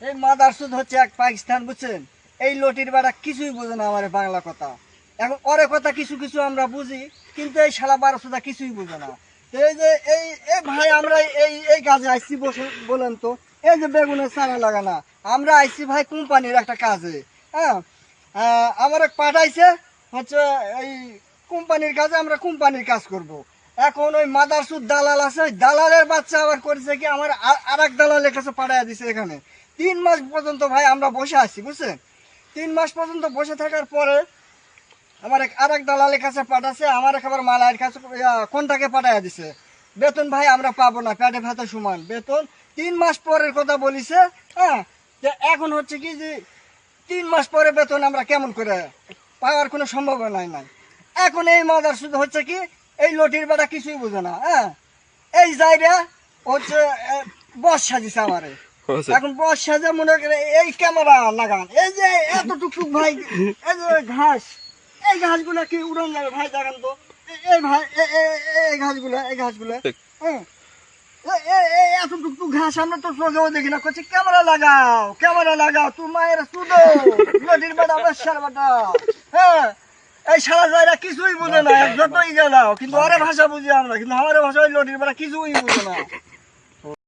এই মাদারসুদ হচ্ছে এক পাকিস্তান, বুঝছেন? এই লটির বেড়া কিছুই বোঝে না আমার বাংলা কথা। এখন ওরে কথা কিছু কিছু আমরা বুঝি, কিন্তু এই শালা বারোসুদা কিছুই বোঝে না। তো এই যে এই ভাই আমরা এই কাজে আইসি, বসে বলেন তো, এই যে বেগুনের চারা লাগানা, আমরা আইসি ভাই কোম্পানির একটা কাজে। হ্যাঁ, আমার এক পাঠাইছে হচ্ছে এই কোম্পানির কাজে, আমরা কোম্পানির কাজ করব। এখন ওই মাদারসুদ দালাল আছে, ওই দালালের বাচ্চা আবার করেছে কি, আমার আর এক দালালের কাছে পাঠাইয়া দিছে। এখানে 3 মাস পর্যন্ত ভাই আমরা বসে আছি, বুঝছেন? 3 মাস পর্যন্ত বসে থাকার পরে আমার আর এক দালালের কাছে পাঠাচ্ছে, আমার আবার মালায়ের কাছে কোনটাকে পাঠাইয়া দিছে। বেতন ভাই আমরা পাবো না, পেটে ভাতে সমান বেতন। 3 মাস পরের কথা বলিছে। হ্যাঁ, যে এখন হচ্ছে কি যে 3 মাস পরে বেতন আমরা কেমন করে পাওয়ার কোনো সম্ভাবনাই নাই। এখন এই মাদারসুদ হচ্ছে কি, এই লটির বেটা কিছুই বুঝে না। হ্যাঁ, এই জায়গা হচ্ছে বস সাজিছে আমারে। এখন বস সাজে মনে করে এই ক্যামেরা লাগান, এই যে এত টুকটুক ভাই, এই যে ঘাস, এই ঘাসগুলা কি উড়ন যাবে ভাই? দেখান তো এই ভাই, এই ঘাসগুলা, এই ঘাসগুলা। হ্যাঁ, এত টুকটুক ঘাস আমরা তো চোখেও দেখি না। করছে ক্যামেরা লাগাও, ক্যামেরা লাগাও, তুই মায়ের সুদো নদীর বেটা, বেশার বেটা। হ্যাঁ, এই সারা জায়গা কিছুই বুঝে না, যতই গেলাও, কিন্তু আরে ভাষা বুঝি আমরা, কিন্তু আমার ভাষা ওই লটির বেটা কিছুই বুঝে না।